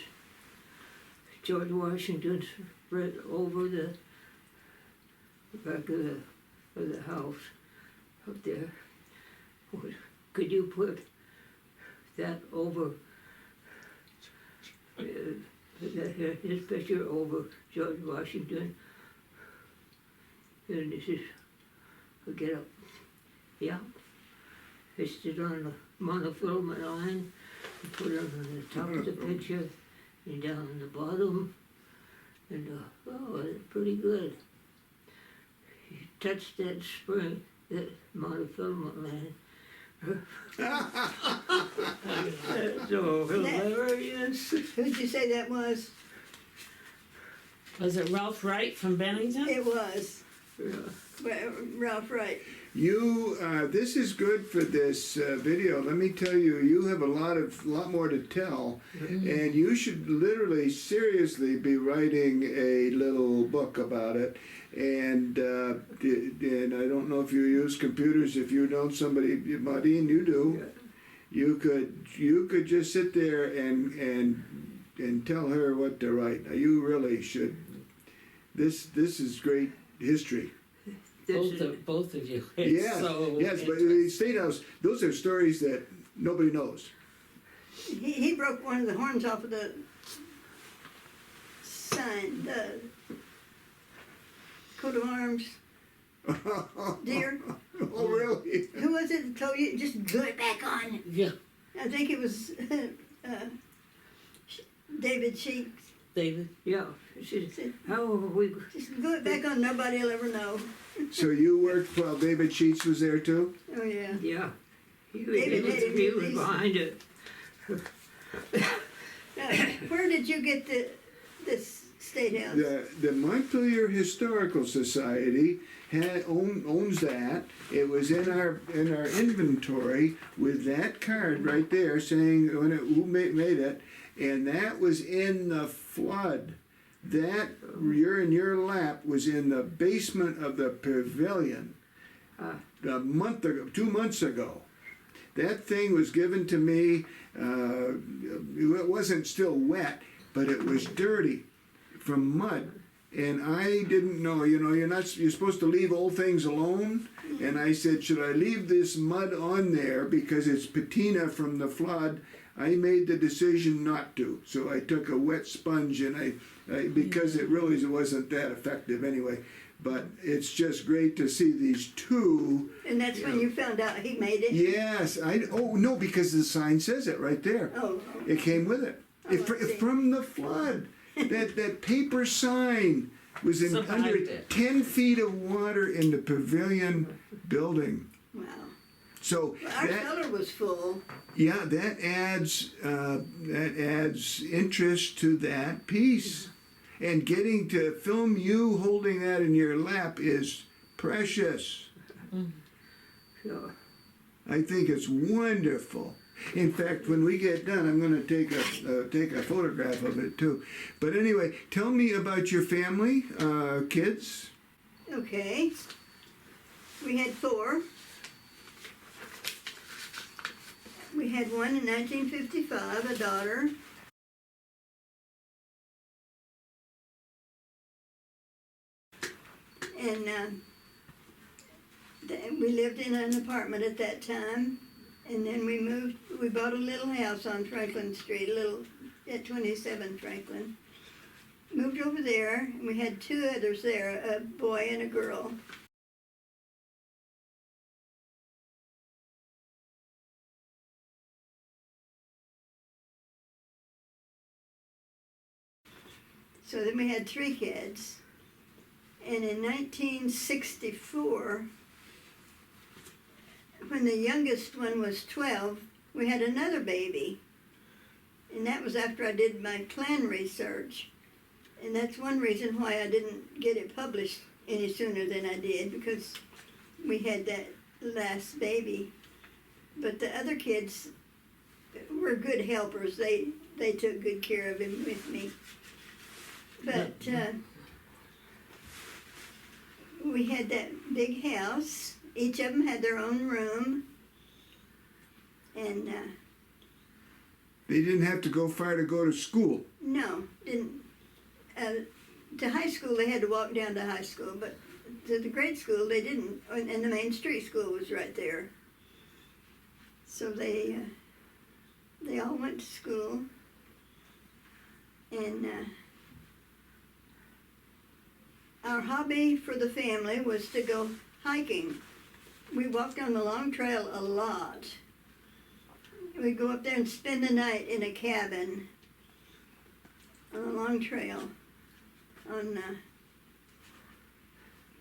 George Washington's right over the back of the house up there. Could you put that over his picture over George Washington? And he says, get up. Yeah. He stood on the monofilament line, and put it on the top of the picture and down on the bottom. And oh, it's pretty good. He touched that spring, that monofilament line. That's so hilarious. Who'd you say that was? Was it Ralph Wright from Bennington? It was. Yeah. Ralph Wright. You, this is good for this video. Let me tell you, you have a lot more to tell, and you should literally, seriously be writing a little book about it. And I don't know if you use computers. If you don't, somebody, Maudean, you do. Yeah. You could just sit there and tell her what to write. Now, you really should. This is great history. Both of you. Yes, So yes, but the State House, those are stories that nobody knows. He broke one of the horns off of the sign, the coat of arms deer. Oh, really? Who was it that told you just glue it back on? Yeah, I think it was David Sheets. David. Yeah. She said, how have we... Just glue it back on, nobody will ever know. So you worked while David Sheets was there too? Oh, yeah. Yeah. He David was, had him he do was these. behind it. Where did you get this State House? The Montpelier Historical Society owns that. It was in our inventory with that card right there saying who made it, and that was in the flood. That you're in your lap was in the basement of the pavilion a month ago, 2 months ago. That thing was given to me. It wasn't still wet, but it was dirty from mud, and I didn't know. You know, you're supposed to leave old things alone. And I said, should I leave this mud on there because it's patina from the flood? I made the decision not to. So I took a wet sponge and I because it really wasn't that effective anyway. But it's just great to see these two. And that's when you found out he made it? Yes, oh no, because the sign says it right there. Oh. It came with it. Oh, I see. From the flood. that paper sign was in Survived under it. 10 feet of water in the pavilion building. Wow. So Our that, cellar was full. yeah, that adds interest to that piece. And getting to film you holding that in your lap is precious. So, I think it's wonderful. In fact, when we get done, I'm going to take a photograph of it too. But anyway, tell me about your family, kids. Okay. We had 4. We had one in 1955, a daughter. And we lived in an apartment at that time. And then we bought a little house on Franklin Street, at 27 Franklin. Moved over there, and we had 2 others there, a boy and a girl. So then we had 3 kids. And in 1964, when the youngest one was 12, we had another baby. And that was after I did my clan research. And that's one reason why I didn't get it published any sooner than I did, because we had that last baby. But the other kids were good helpers. They took good care of him with me. But we had that big house. Each of them had their own room. And They didn't have to go far to go to school. no, didn't. To high school, they had to walk down to high school, but to the grade school, they didn't. And the main street school was right there. So they all went to school. And our hobby for the family was to go hiking. We walked on the long trail a lot. We'd go up there and spend the night in a cabin on a long trail on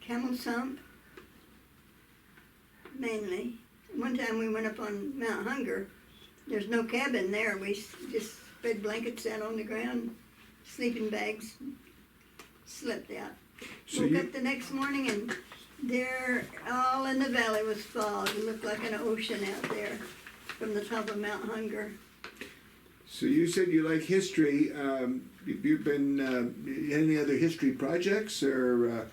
Camel's Hump, mainly. One time we went up on Mount Hunger. There's no cabin there. We just spread blankets out on the ground, sleeping bags, slept out. So Woke you, up the next morning and there, all in the valley was fog. It looked like an ocean out there from the top of Mount Hunger. so you said you like history. You've been any other history projects, or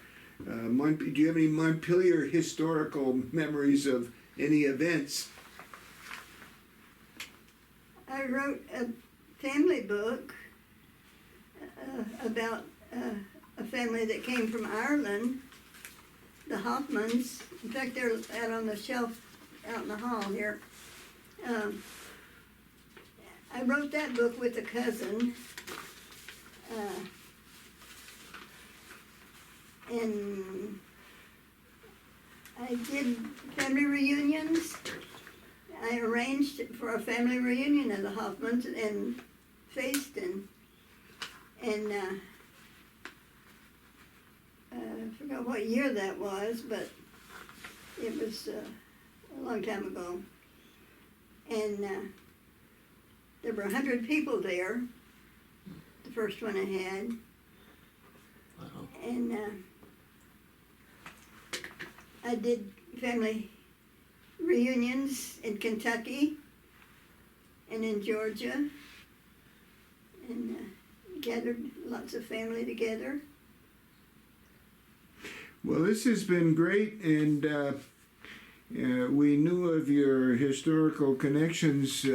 do you have any Montpelier historical memories of any events? I wrote a family book about a family that came from Ireland, the Hoffmans. In fact, they're out on the shelf out in the hall here. I wrote that book with a cousin. And I did family reunions. I arranged for a family reunion of the Hoffmans in Facein. And I forgot what year that was, but it was a long time ago. And there were 100 people there, the first one I had. Wow. And I did family reunions in Kentucky and in Georgia, and gathered lots of family together. Well, this has been great, and we knew of your historical connections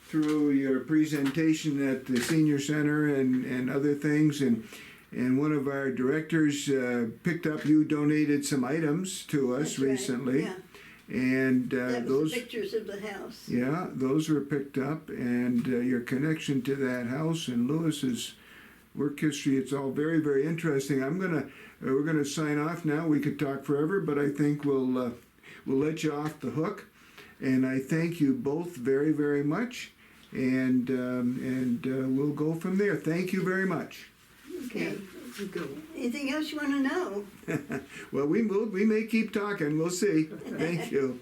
through your presentation at the Senior Center and other things, and one of our directors picked up, you donated some items to us That's right, recently. yeah. And That was those, the pictures of the house. yeah, those were picked up, and your connection to that house and Lewis's work history, it's all very, very interesting. We're gonna sign off now. We could talk forever, but I think we'll let you off the hook. And I thank you both very, very much, and we'll go from there. Thank you very much. Okay. Go. Anything else you want to know? Well, we may keep talking. We'll see. Thank you.